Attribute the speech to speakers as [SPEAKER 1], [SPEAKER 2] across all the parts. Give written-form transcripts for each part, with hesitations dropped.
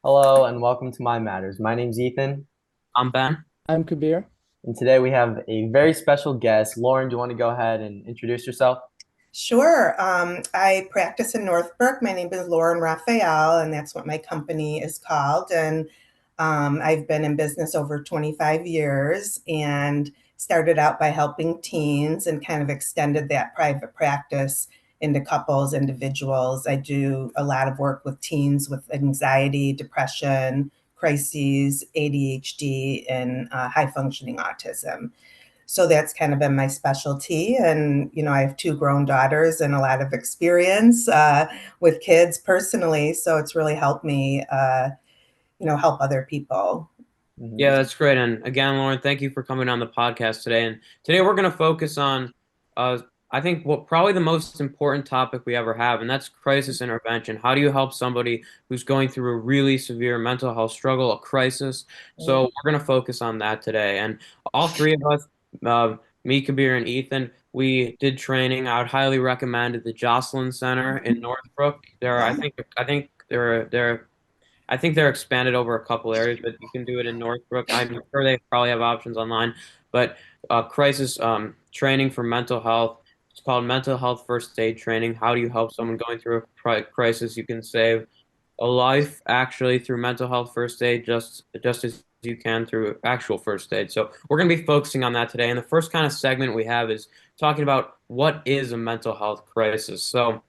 [SPEAKER 1] Hello and welcome to My Matters. My name's Ethan,
[SPEAKER 2] I'm Ben.
[SPEAKER 3] I'm Kabir.
[SPEAKER 1] and today we have a very special guest. Lauren, do you want to go ahead and introduce yourself?
[SPEAKER 4] Sure. I practice in Northbrook. My name is Lauren Raphael, and that's what my company is called. And I've been in business over 25 years and started out by helping teens and kind of extended that private practice into couples, individuals. I do a lot of work with teens with anxiety, depression, crises, ADHD, and high functioning autism. So that's kind of been my specialty. And, I have two grown daughters and a lot of experience with kids personally. So it's really helped me, help other people.
[SPEAKER 1] Hmm.
[SPEAKER 2] Yeah, that's great. And again, Lauren, thank you for coming on the podcast today. And today we're going to focus on, uh, I think, what probably the most important topic we ever have, and that's crisis intervention. How do you help somebody who's going through a really severe mental health struggle, a crisis? So
[SPEAKER 4] Right.
[SPEAKER 2] we're going to focus on that today. And all three of us, me, Kabir, and Ethan, we did training. I would highly recommend at the Jocelyn Center in Northbrook. There,
[SPEAKER 4] Yeah.
[SPEAKER 2] I think they're expanded over a couple areas, but you can do it in Northbrook. I'm sure they probably have options online. But crisis training for mental health. It's called mental health first aid training. How do you help someone going through a crisis? You can save a life actually through mental health first aid, just as you can through actual first aid. So we're going to be focusing on that today. And the first kind of segment we have is talking about what is a mental health crisis. So,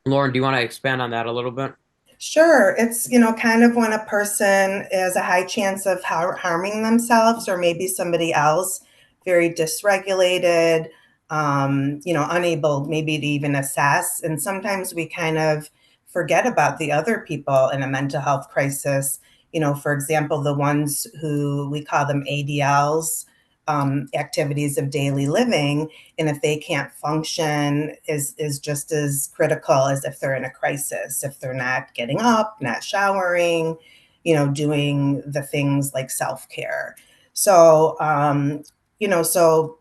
[SPEAKER 2] Lauren, do you want to expand on that a little bit?
[SPEAKER 4] Sure. It's, kind of when a person has a high chance of harming themselves or maybe somebody else, very dysregulated, unable maybe to even assess. And sometimes we kind of forget about the other people in a mental health crisis. For example, the ones who we call them ADLs, activities of daily living, and if they can't function is just as critical as if they're in a crisis, if they're not getting up, not showering, doing the things like self-care. So so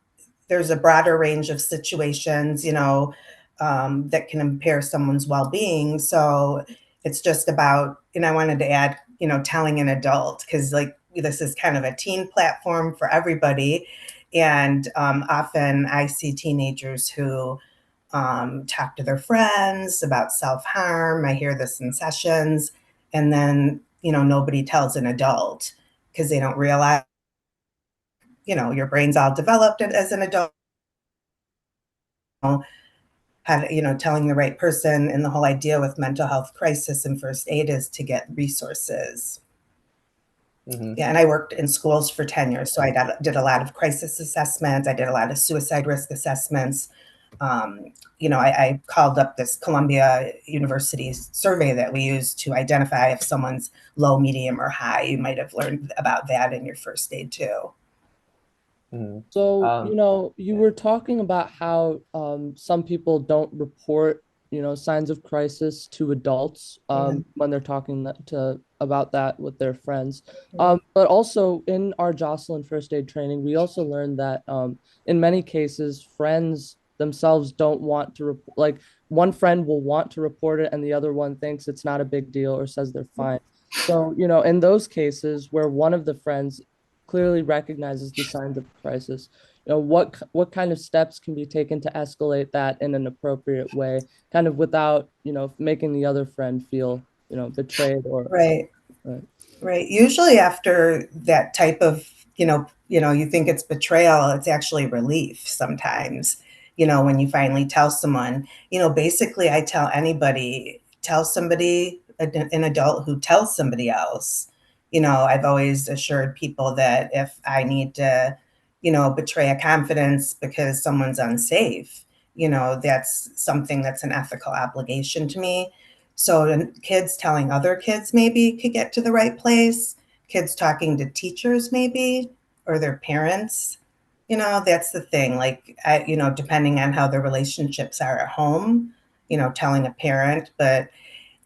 [SPEAKER 4] there's a broader range of situations, that can impair someone's well-being. So it's just about, and I wanted to add, telling an adult, because like this is kind of a teen platform for everybody. And often I see teenagers who talk to their friends about self harm. I hear this in sessions. And then, nobody tells an adult because they don't realize, your brain's all developed as an adult. How telling the right person. And the whole idea with mental health crisis and first aid is to get resources.
[SPEAKER 1] Hmm.
[SPEAKER 4] Yeah, and I worked in schools for 10 years. So I did a lot of crisis assessments. I did a lot of suicide risk assessments. I called up this Columbia University survey that we use to identify if someone's low, medium, or high. You might have learned about that in your first aid too.
[SPEAKER 1] Hmm.
[SPEAKER 3] So,
[SPEAKER 1] Um,
[SPEAKER 3] you were talking about how some people don't report, signs of crisis to adults
[SPEAKER 4] Yeah.
[SPEAKER 3] when they're talking about that with their friends.
[SPEAKER 4] Right.
[SPEAKER 3] But also in our Jocelyn first aid training, we also learned that in many cases, friends themselves don't want to like one friend will want to report it and the other one thinks it's not a big deal or says they're fine. So, in those cases where one of the friends clearly recognizes the signs of crisis, what kind of steps can be taken to escalate that in an appropriate way, kind of without, making the other friend feel, betrayed or
[SPEAKER 4] Right.
[SPEAKER 3] right.
[SPEAKER 4] Right. Usually after that type of, you think it's betrayal, it's actually relief sometimes, when you finally tell someone, basically I tell anybody, tell somebody, an adult who tells somebody else. I've always assured people that if I need to, betray a confidence because someone's unsafe, that's something that's an ethical obligation to me. So kids telling other kids maybe could get to the right place. Kids talking to teachers maybe or their parents. That's the thing. Like depending on how the relationships are at home, telling a parent, but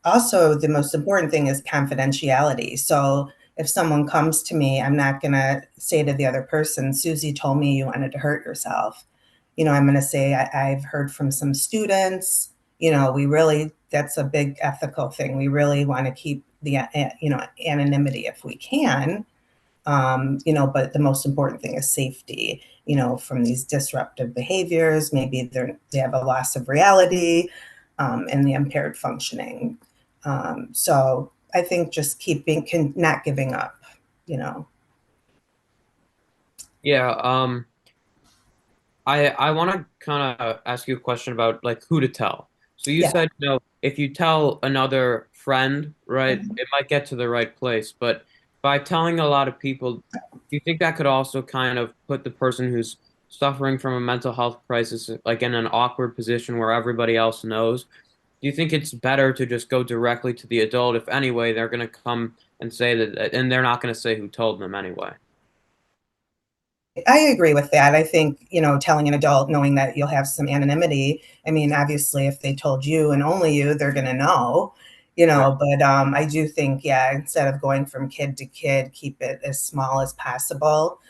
[SPEAKER 4] also the most important thing is confidentiality. So if someone comes to me, I'm not going to say to the other person, Susie told me you wanted to hurt yourself. I'm going to say, I've heard from some students, we really, that's a big ethical thing. We really want to keep the, anonymity if we can. But the most important thing is safety, from these disruptive behaviors. Maybe they have a loss of reality, and the impaired functioning. So I think just not giving up, you know.
[SPEAKER 2] Yeah, I want to kind of ask you a question about like who to tell. So you
[SPEAKER 4] Yeah.
[SPEAKER 2] said, if you tell another friend, right,
[SPEAKER 4] Mhm.
[SPEAKER 2] it might get to the right place, but by telling a lot of people, do you think that could also kind of put the person who's suffering from a mental health crisis like in an awkward position where everybody else knows? Do you think it's better to just go directly to the adult if anyway they're going to come and say that, and they're not going to say who told them anyway?
[SPEAKER 4] I agree with that. I think, telling an adult, knowing that you'll have some anonymity. I mean, obviously, if they told you and only you, they're going to know,
[SPEAKER 2] Right.
[SPEAKER 4] but I do think, yeah, instead of going from kid to kid, keep it as small as possible.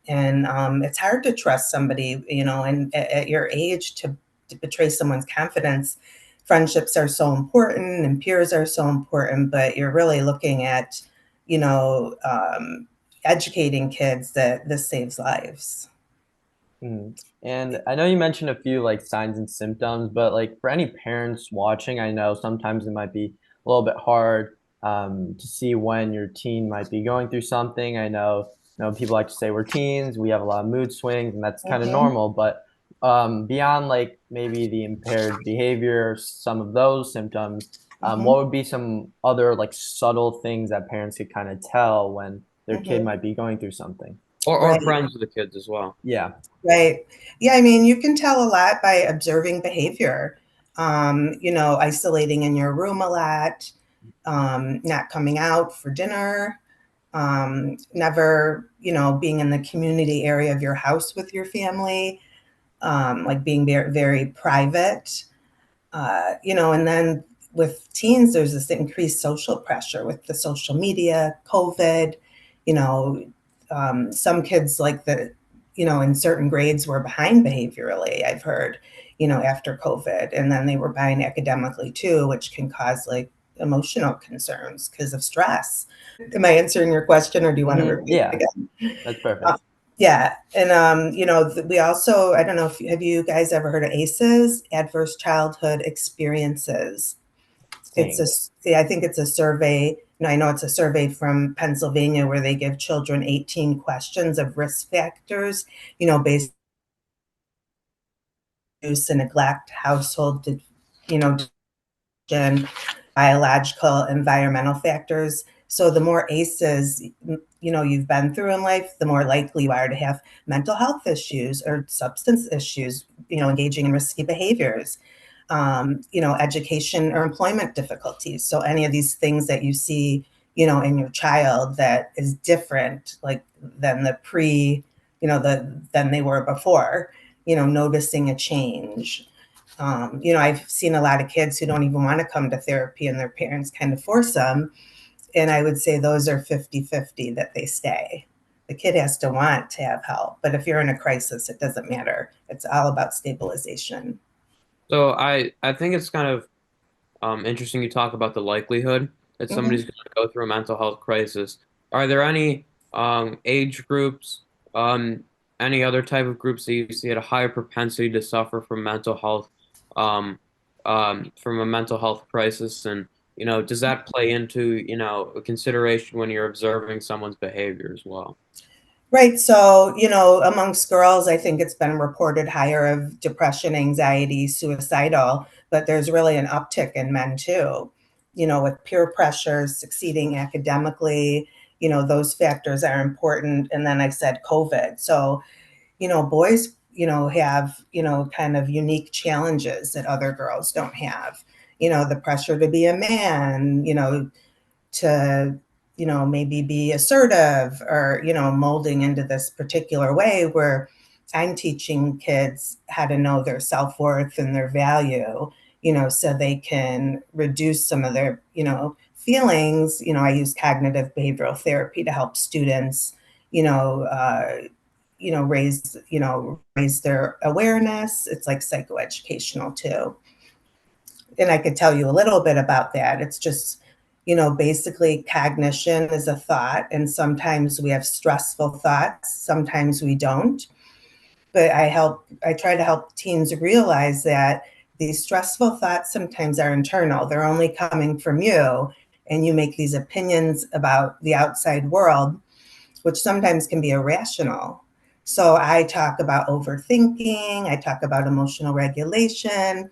[SPEAKER 4] And it's hard to trust somebody, and at your age to betray someone's confidence. Friendships are so important and peers are so important, but you're really looking at, you know, um, educating kids that this saves lives.
[SPEAKER 1] Mhm. And I know you mentioned a few like signs and symptoms, but like for any parents watching, I know sometimes it might be a little bit hard to see when your teen might be going through something. I know, people like to say we're teens, we have a lot of mood swings, and that's kind of
[SPEAKER 4] Mhm,
[SPEAKER 1] normal. But beyond like maybe the impaired behavior, some of those symptoms,
[SPEAKER 4] mhm,
[SPEAKER 1] what would be some other like subtle things that parents could kind of tell when their kid
[SPEAKER 4] mhm.
[SPEAKER 1] might be going through something?
[SPEAKER 2] Or
[SPEAKER 4] Right,
[SPEAKER 2] friends with the kids as well.
[SPEAKER 1] Yeah.
[SPEAKER 4] right. Yeah, I mean, you can tell a lot by observing behavior. Isolating in your room a lot, not coming out for dinner, never, being in the community area of your house with your family, like being very, very private. And then with teens, there's this increased social pressure with the social media, COVID. You know, some kids like in certain grades were behind behaviorally. I've heard, after COVID, and then they were behind academically too, which can cause like emotional concerns because of stress. Am I answering your question, or do you want to repeat it
[SPEAKER 1] Yeah,
[SPEAKER 4] again?
[SPEAKER 1] that's
[SPEAKER 4] Uh,
[SPEAKER 1] perfect.
[SPEAKER 4] yeah, and we also, I don't know if have you guys ever heard of ACEs, Adverse Childhood Experiences?
[SPEAKER 1] Same.
[SPEAKER 4] Yeah, I think it's a survey. I know it's a survey from Pennsylvania where they give children 18 questions of risk factors, based on use and neglect, household, you know, and biological, environmental factors. So the more ACEs, you've been through in life, the more likely you are to have mental health issues or substance issues, engaging in risky behaviors, education or employment difficulties. So any of these things that you see, in your child that is different, like than the pre, than they were before, noticing a change. I've seen a lot of kids who don't even want to come to therapy and their parents kind of force them. And I would say those are 50-50 that they stay. The kid has to want to have help. But if you're in a crisis, it doesn't matter. It's all about stabilization.
[SPEAKER 2] So I think it's kind of interesting you talk about the likelihood that somebody's
[SPEAKER 4] Mhm.
[SPEAKER 2] going to go through a mental health crisis. Are there any age groups, um, any other type of groups that you see at a higher propensity to suffer from mental health, um, from a mental health crisis? And, does that play into, a consideration when you're observing someone's behavior as well?
[SPEAKER 4] Right. So, amongst girls, I think it's been reported higher of depression, anxiety, suicidal, but there's really an uptick in men too, with peer pressures, succeeding academically, those factors are important. And then I said COVID. So, boys, have, kind of unique challenges that other girls don't have. The pressure to be a man, to maybe be assertive or molding into this particular way where I'm teaching kids how to know their self-worth and their value, so they can reduce some of their feelings. I use cognitive behavioral therapy to help students you know uh, raise their awareness. It's like psychoeducational too. and I could tell you a little bit about that. It's just, basically cognition is a thought, and sometimes we have stressful thoughts, sometimes we don't. But I try to help teens realize that these stressful thoughts sometimes are internal. They're only coming from you, and you make these opinions about the outside world, which sometimes can be irrational. So I talk about overthinking, I talk about emotional regulation,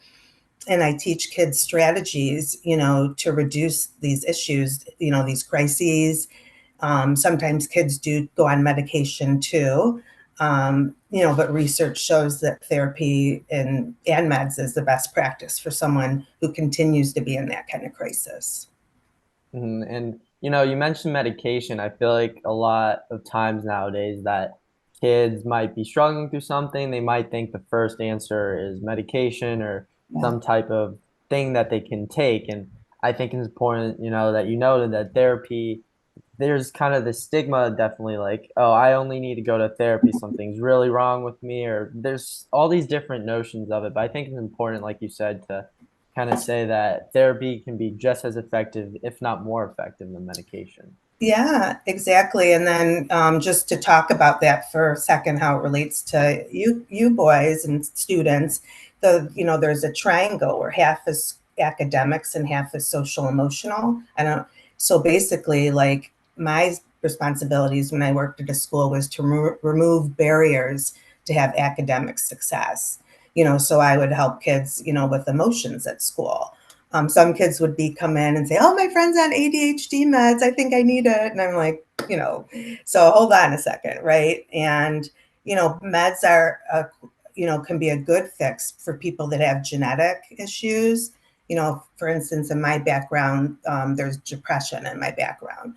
[SPEAKER 4] and I teach kids strategies, to reduce these issues, these crises. Sometimes kids do go on medication too, but research shows that therapy and meds is the best practice for someone who continues to be in that kind of crisis.
[SPEAKER 1] And you mentioned medication. I feel like a lot of times nowadays that kids might be struggling through something. They might think the first answer is medication or
[SPEAKER 4] Yeah.
[SPEAKER 1] some type of thing that they can take. And I think it's important, that that therapy, there's kind of the stigma, definitely, like, oh, I only need to go to therapy, something's really wrong with me, or there's all these different notions of it. But I think it's important, like you said, to kind of say that therapy can be just as effective, if not more effective, than medication.
[SPEAKER 4] Yeah, exactly. And then just to talk about that for a second, how it relates to you boys and students, there's a triangle where half is academics and half is social emotional. I don't. So basically, like my responsibilities when I worked at a school was to remove barriers to have academic success. So I would help kids, with emotions at school. Some kids would come in and say, "Oh, my friend's on ADHD meds. I think I need it." And I'm like, so hold on a second, right? And meds are, can be a good fix for people that have genetic issues. For instance, in my background, there's depression in my background.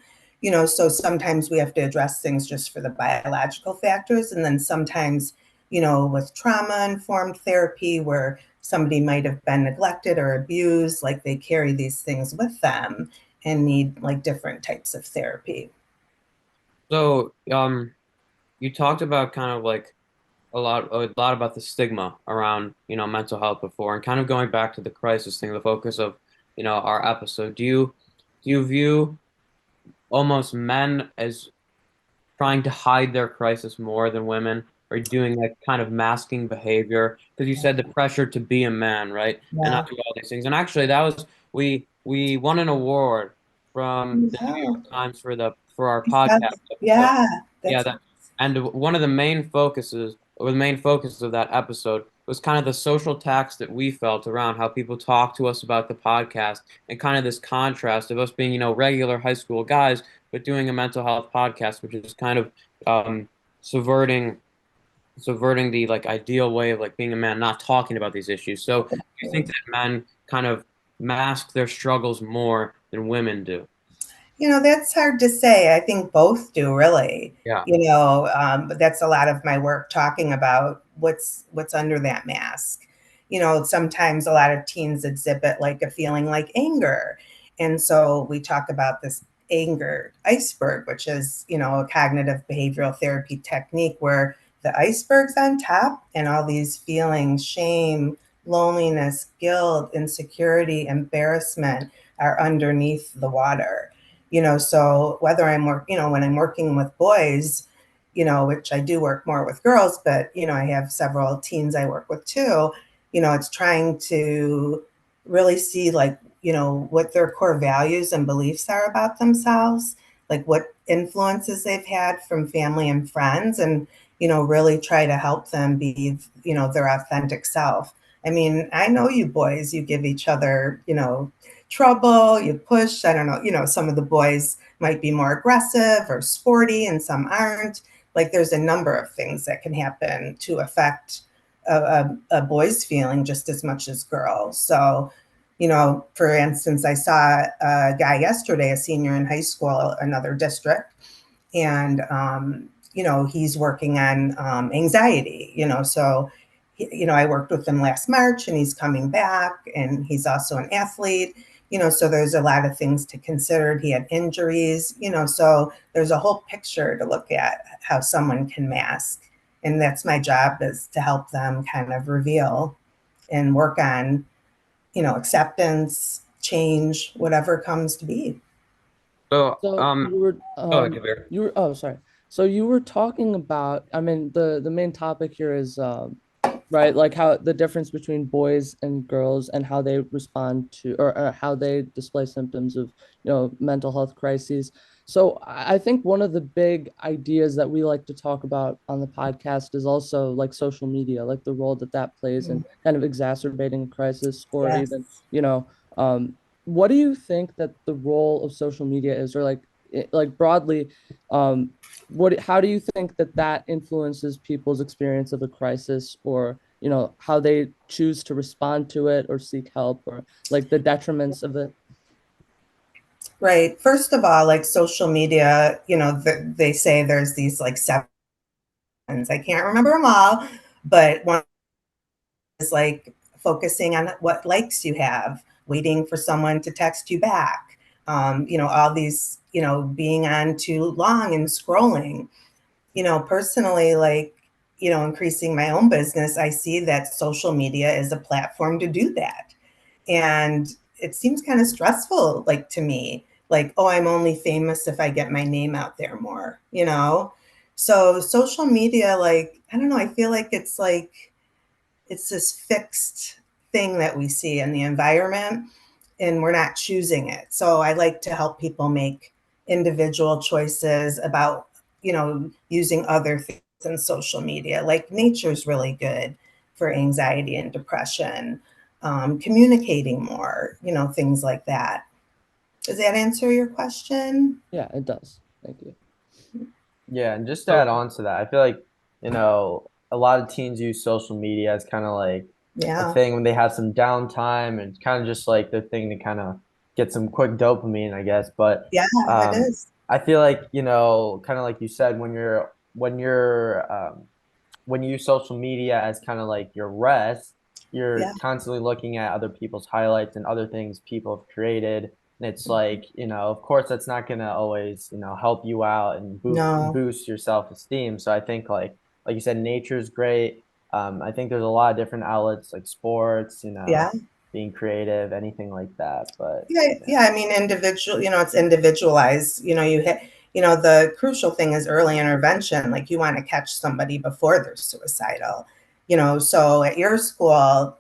[SPEAKER 4] So sometimes we have to address things just for the biological factors, and then sometimes, with trauma-informed therapy, where somebody might have been neglected or abused, like they carry these things with them and need like different types of therapy.
[SPEAKER 2] So, you talked about kind of like a lot about the stigma around, mental health before, and kind of going back to the crisis thing, the focus of, our episode. Do you view almost men as trying to hide their crisis more than women, or doing that kind of masking behavior? Because you said the pressure to be a man, right? And
[SPEAKER 4] Yeah.
[SPEAKER 2] not do all these things. And actually, that was we won an award from the New
[SPEAKER 4] Oh,
[SPEAKER 2] York Times for our podcast episode.
[SPEAKER 4] yeah,
[SPEAKER 2] Yeah,
[SPEAKER 4] that's
[SPEAKER 2] that, and one of the main focuses, or the main focus of that episode was kind of the social tax that we felt around how people talk to us about the podcast, and kind of this contrast of us being, regular high school guys, but doing a mental health podcast, which is kind of um, subverting the like ideal way of like being a man, not talking about these issues. So do you think that men kind of mask their struggles more than women do?
[SPEAKER 4] That's hard to say. I think both do, really.
[SPEAKER 2] Yeah.
[SPEAKER 4] But that's a lot of my work talking about what's under that mask. Sometimes a lot of teens exhibit like a feeling like anger, and so we talk about this anger iceberg, which is a cognitive behavioral therapy technique where the iceberg's on top, and all these feelings, shame, loneliness, guilt, insecurity, embarrassment, are underneath the water. So whether when I'm working with boys, which I do work more with girls, but I have several teens I work with too. It's trying to really see, like, what their core values and beliefs are about themselves, like what influences they've had from family and friends, and really try to help them be their authentic self. I mean, I know you boys, you give each other trouble, you push. I don't know, some of the boys might be more aggressive or sporty and some aren't. Like there's a number of things that can happen to affect a boy's feeling just as much as girls. So, for instance, I saw a guy yesterday, a senior in high school, another district, and he's working on anxiety. So I worked with him last March, and he's coming back, and he's also an athlete. So there's a lot of things to consider. He had injuries. So there's a whole picture to look at how someone can mask, and that's my job, is to help them kind of reveal and work on acceptance, change, whatever comes to be.
[SPEAKER 2] So,
[SPEAKER 3] So
[SPEAKER 2] go ahead, Kabir.
[SPEAKER 3] oh, sorry. So you were talking about, I mean, the main topic here is right, like how the difference between boys and girls and how they respond to, or how they display symptoms of, mental health crises. So I think one of the big ideas that we like to talk about on the podcast is also like social media, like the role that that plays in kind of exacerbating a crisis, or
[SPEAKER 4] Yes.
[SPEAKER 3] even, what do you think that the role of social media is, or like broadly, how do you think that that influences people's experience of a crisis, or how they choose to respond to it or seek help, or like the detriments of it?
[SPEAKER 4] Right. First of all, like social media, they say there's these like seven. I can't remember them all, but one is like focusing on what likes you have, waiting for someone to text you back. All these, being on too long and scrolling. Personally, like, increasing my own business, I see that social media is a platform to do that. And it seems kind of stressful, like to me, like, oh, I'm only famous if I get my name out there more. So social media, like, I don't know, I feel like it's this fixed thing that we see in the environment and we're not choosing it. So I like to help people make individual choices about, using other things in social media. Like nature's really good for anxiety and depression, communicating more, things like that. Does that answer your question?
[SPEAKER 3] Yeah, it does. Thank you.
[SPEAKER 1] Yeah, and just to
[SPEAKER 2] So,
[SPEAKER 1] add on to that, I feel like, a lot of teens use social media as kind of like a
[SPEAKER 4] Yeah.
[SPEAKER 1] thing when they have some downtime, and kind of just like their thing to kind of get some quick dopamine, I guess. But
[SPEAKER 4] Yeah, it is.
[SPEAKER 1] I feel like, kind of like you said, when you use social media as kind of like your rest, you're
[SPEAKER 4] Yeah.
[SPEAKER 1] constantly looking at other people's highlights and other things people have created. And it's like, of course, that's not going to always, help you out and
[SPEAKER 4] No.
[SPEAKER 1] boost your self-esteem. So I think like you said, nature's great. I think there's a lot of different outlets like sports,
[SPEAKER 4] Yeah.
[SPEAKER 1] being creative, anything like that. But
[SPEAKER 4] Yeah,
[SPEAKER 1] yeah,
[SPEAKER 4] yeah. I mean, it's individualized. The crucial thing is early intervention. Like you want to catch somebody before they're suicidal. So at your school,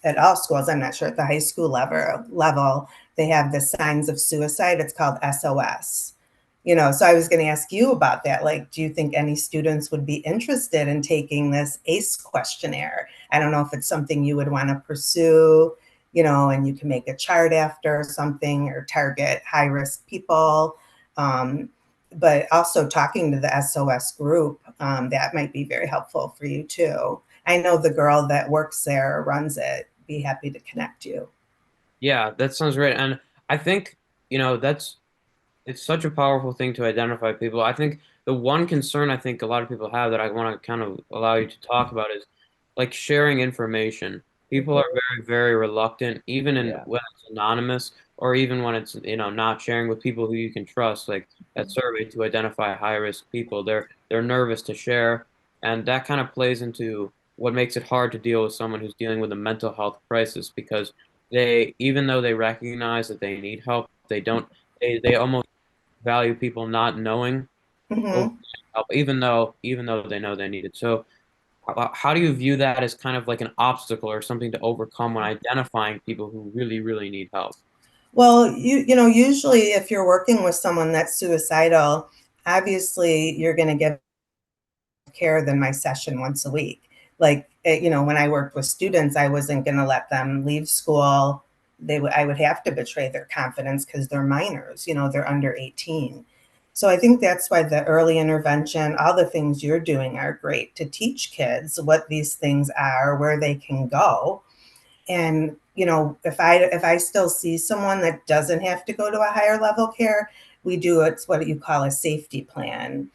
[SPEAKER 4] at all schools, I'm not sure at the high school level, they have the signs of suicide. It's called SOS. So I was going to ask you about that. Like, do you think any students would be interested in taking this ACE questionnaire? I don't know if it's something you would want to pursue, and you can make a chart after something or target high risk people. But also talking to the SOS group, that might be very helpful for you too. I know the girl that works there runs it. Be happy to connect you.
[SPEAKER 2] yeah, that sounds great. And I think, that's it's such a powerful thing to identify people. I think the one concern I think a lot of people have that I want to kind of allow you to talk about is like sharing information. People are very, very reluctant, even in
[SPEAKER 1] yeah.
[SPEAKER 2] when it's anonymous or even when it's, not sharing with people who you can trust, like that survey to identify high risk people. They're nervous to share, and that kind of plays into what makes it hard to deal with someone who's dealing with a mental health crisis because even though they recognize that they need help, they almost value people not knowing over
[SPEAKER 4] Hmm.
[SPEAKER 2] help, even though they know they need it. So, how do you view that as kind of like an obstacle or something to overcome when identifying people who really, really need help?
[SPEAKER 4] Well, usually if you're working with someone that's suicidal, obviously you're going to give care than my session once a week. Like, when I worked with students, I wasn't going to let them leave school. I would have to betray their confidence because they're minors, they're under 18. So I think that's why the early intervention, all the things you're doing are great to teach kids what these things are, where they can go. And if I still see someone that doesn't have to go to a higher level care, we do it's what you call a safety plan.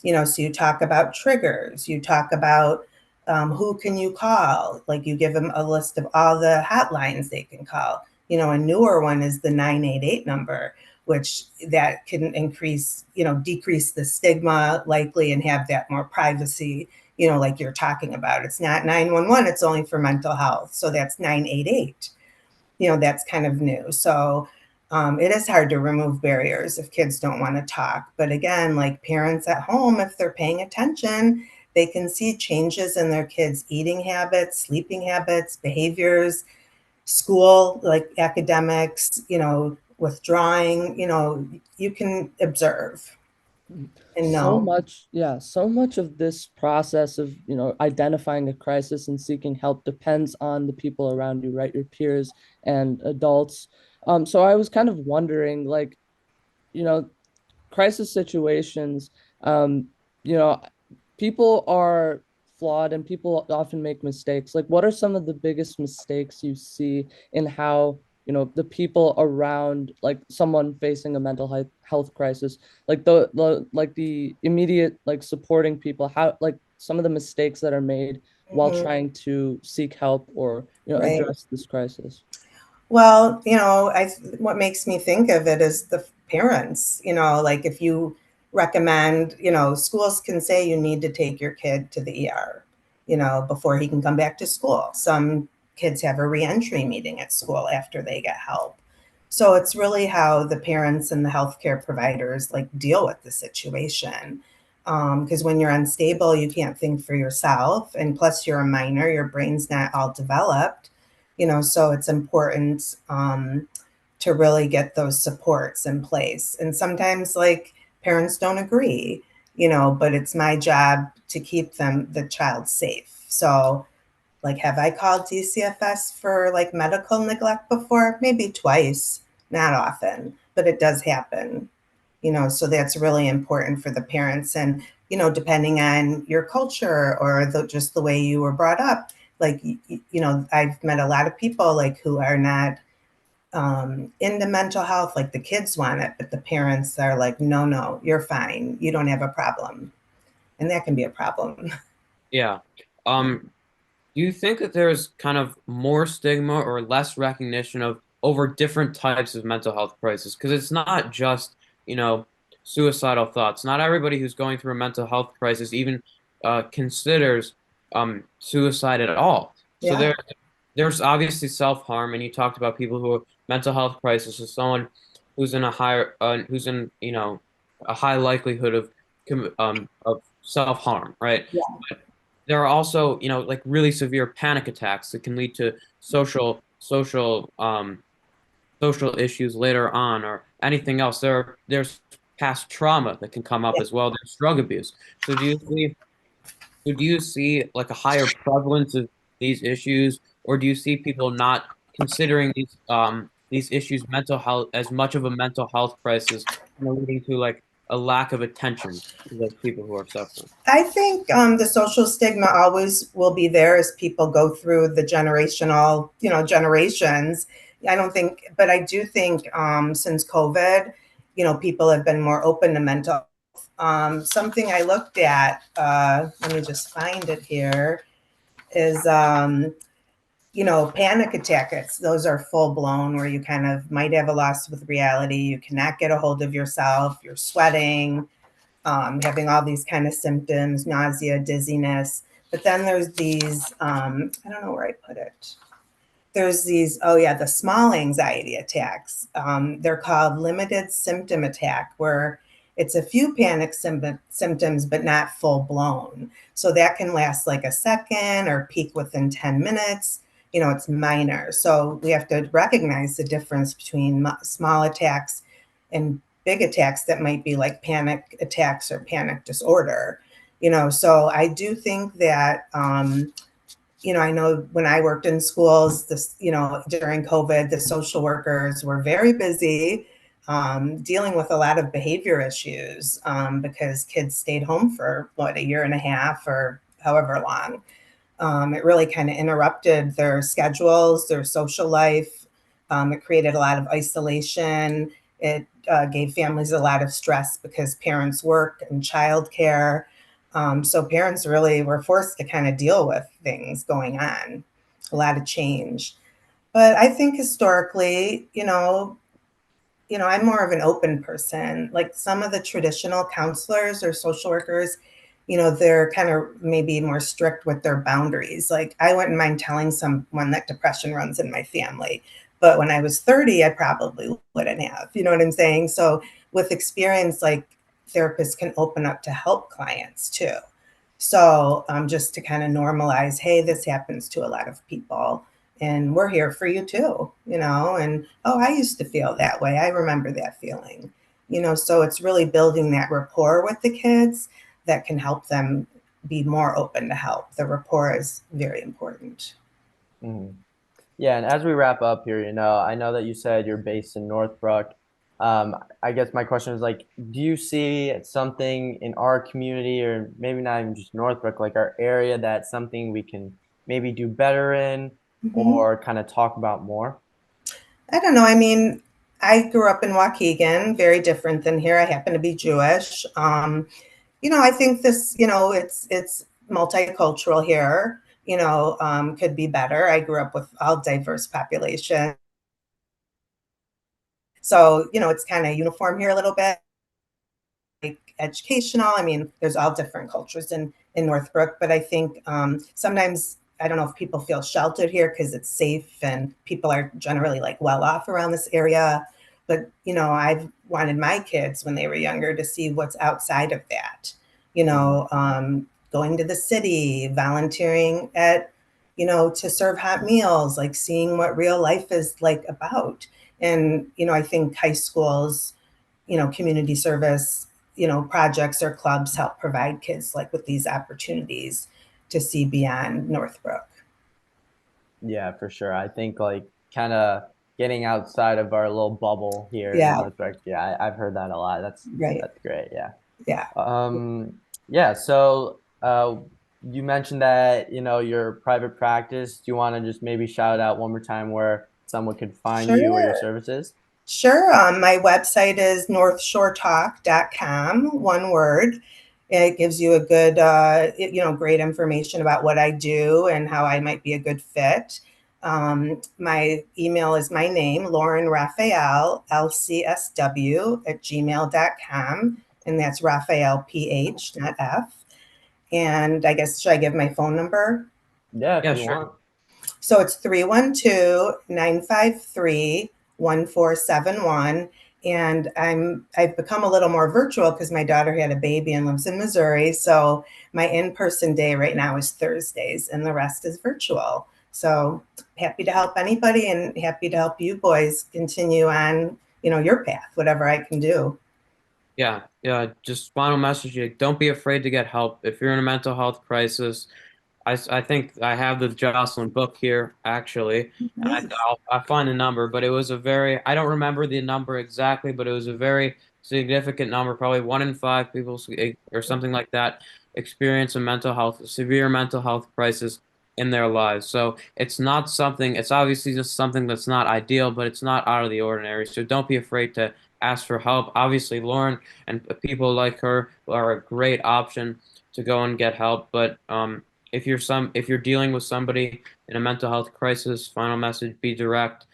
[SPEAKER 4] So you talk about triggers, you talk about who can you call, like you give them a list of all the hotlines they can call. A newer one is the 988 number, which that can decrease the stigma likely and have that more privacy, like you're talking about. It's not 911, it's only for mental health. So that's 988. that's kind of new. So it is hard to remove barriers if kids don't want to talk. But again, like parents at home, if they're paying attention, they can see changes in their kids' eating habits, sleeping habits, behaviors, school, like academics, withdrawing, you can observe and
[SPEAKER 3] So
[SPEAKER 4] know.
[SPEAKER 3] much, yeah, so much of this process of, identifying a crisis and seeking help depends on the people around you, right? Your peers and adults. So I was kind of wondering, like, you know, crisis situations, um, you know, people are flawed and people often make mistakes. Like, what are some of the biggest mistakes you see in how, the people around like someone facing a mental health crisis, like the immediate like supporting people, how like some of the mistakes that are made while
[SPEAKER 4] Mhm.
[SPEAKER 3] trying to seek help or,
[SPEAKER 4] Right.
[SPEAKER 3] address this crisis?
[SPEAKER 4] Well, what makes me think of it is the parents, like if you recommend, schools can say you need to take your kid to the ER, before he can come back to school. Some kids have a reentry meeting at school after they get help. So it's really how the parents and the healthcare providers like deal with the situation. Because when you're unstable, you can't think for yourself. And plus, you're a minor, your brain's not all developed, so it's important to really get those supports in place. And sometimes, like, parents don't agree, but it's my job to keep the child safe. So, like, have I called DCFS for like medical neglect before? Maybe twice, not often, but it does happen. So that's really important for the parents. And, depending on your culture or just the way you were brought up, like, I've met a lot of people like who are not into mental health, like the kids want it, but the parents are like, no, no, you're fine. You don't have a problem. And that can be a problem.
[SPEAKER 2] Yeah. Do you think that there's kind of more stigma or less recognition of over different types of mental health crisis? Because it's not just, you know, suicidal thoughts. Not everybody who's going through a mental health crisis even considers suicide at all. So
[SPEAKER 4] Yeah.
[SPEAKER 2] there's obviously self-harm, and you talked about people who are mental health crisis is someone who's in a higher, who's in, a high likelihood of self-harm, right?
[SPEAKER 4] Yeah.
[SPEAKER 2] There are also, like really severe panic attacks that can lead to social issues later on or anything else. There's past trauma that can come up
[SPEAKER 4] Yeah.
[SPEAKER 2] as well. There's drug abuse. So do you see like a higher prevalence of these issues, or do you see people not considering these issues mental health as much of a mental health crisis, leading to like a lack of attention to those people who are suffering?
[SPEAKER 4] I think the social stigma always will be there as people go through the generational, generations. I don't think, but I do think since COVID, people have been more open to mental health. Something I looked at, let me just find it here, is, panic attacks. Those are full blown where you kind of might have a loss with reality. You cannot get a hold of yourself. You're sweating, having all these kind of symptoms, nausea, dizziness. But then there's these, I don't know where I put it. There's these, oh yeah, the small anxiety attacks. They're called limited symptom attack, where it's a few panic symptoms, but not full blown. So that can last like a second or peak within 10 minutes. It's minor. So we have to recognize the difference between small attacks and big attacks that might be like panic attacks or panic disorder. So I do think that, I know when I worked in schools, during COVID, the social workers were very busy dealing with a lot of behavior issues because kids stayed home for a year and a half or however long. It really kind of interrupted their schedules, their social life. It created a lot of isolation. It gave families a lot of stress because parents work and childcare. So parents really were forced to kind of deal with things going on, a lot of change. But I think historically, I'm more of an open person. Like some of the traditional counselors or social workers, they're kind of maybe more strict with their boundaries. Like I wouldn't mind telling someone that depression runs in my family, but when I was 30, I probably wouldn't have. You know what I'm saying? So with experience, like therapists can open up to help clients too. So just to kind of normalize, hey, this happens to a lot of people and we're here for you too, you know, and oh, I used to feel that way. I remember that feeling, you know, so it's really building that rapport with the kids that can help them be more open to help. The rapport is very important.
[SPEAKER 1] Mhm. Yeah, and as we wrap up here, I know that you said you're based in Northbrook. I guess my question is like, do you see something in our community, or maybe not even just Northbrook, like our area, that's something we can maybe do better in,
[SPEAKER 4] Mhm.
[SPEAKER 1] or kind of talk about more?
[SPEAKER 4] I don't know. I mean, I grew up in Waukegan, very different than here. I happen to be Jewish. You know, I think this, you know, it's multicultural here. You know, could be better. I grew up with all diverse population, so you know, it's kind of uniform here a little bit. Like educational. I mean, there's all different cultures in Northbrook, but I think sometimes I don't know if people feel sheltered here because it's safe and people are generally like well off around this area. But you know, I've wanted my kids when they were younger to see what's outside of that. You know, going to the city, volunteering at, you know, to serve hot meals, like seeing what real life is like about. And you know, I think high schools, you know, community service, you know, projects or clubs help provide kids like with these opportunities to see beyond Northbrook.
[SPEAKER 1] Yeah, for sure. I think like kind of getting outside of our little bubble here in
[SPEAKER 4] Yeah,
[SPEAKER 1] Northbrook. Yeah, I've heard that a lot.
[SPEAKER 4] right.
[SPEAKER 1] That's great. Yeah.
[SPEAKER 4] Yeah.
[SPEAKER 1] Yeah, so you mentioned that, your private practice. Do you want to just maybe shout out one more time where someone could find you or your
[SPEAKER 4] Sure.
[SPEAKER 1] services?
[SPEAKER 4] Sure. My website is northshoretalk.com, one word. It gives you a good, you know, great information about what I do and how I might be a good fit. My email is my name, Lauren Raphael LCSW at gmail.com. And that's Raphael PH, not F. And I guess, should I give my phone number?
[SPEAKER 1] Yeah, if
[SPEAKER 2] Yeah,
[SPEAKER 1] you
[SPEAKER 2] sure.
[SPEAKER 1] want.
[SPEAKER 4] So it's 312-953-1471. And I've become a little more virtual because my daughter had a baby and lives in Missouri. So my in-person day right now is Thursdays and the rest is virtual. So happy to help anybody and happy to help you boys continue on, you know, your path, whatever I can do.
[SPEAKER 2] Yeah, yeah. Just final message: don't be afraid to get help if you're in a mental health crisis. I think I have the Jocelyn book here actually, and
[SPEAKER 4] Nice.
[SPEAKER 2] I'll find the number, but it was a very I don't remember the number exactly, but it was a very significant number, probably 1 in 5 people or something like that experience a severe mental health crisis in their lives. So it's not something, it's obviously just something that's not ideal, but it's not out of the ordinary. So don't be afraid to ask for help. Obviously, Lauren and people like her are a great option to go and get help, but if you're dealing with somebody in a mental health crisis, final message: be direct.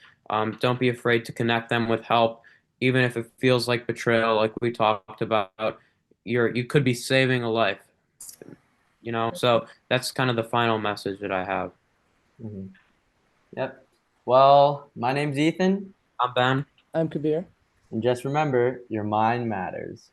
[SPEAKER 2] Don't be afraid to connect them with help, even if it feels like betrayal, like we talked about. You could be saving a life, So that's kind of the final message that I have.
[SPEAKER 1] Mhm. Yep. Well, my name's Ethan,
[SPEAKER 2] I'm Ben.
[SPEAKER 3] I'm Kabir.
[SPEAKER 1] and just remember, your mind matters.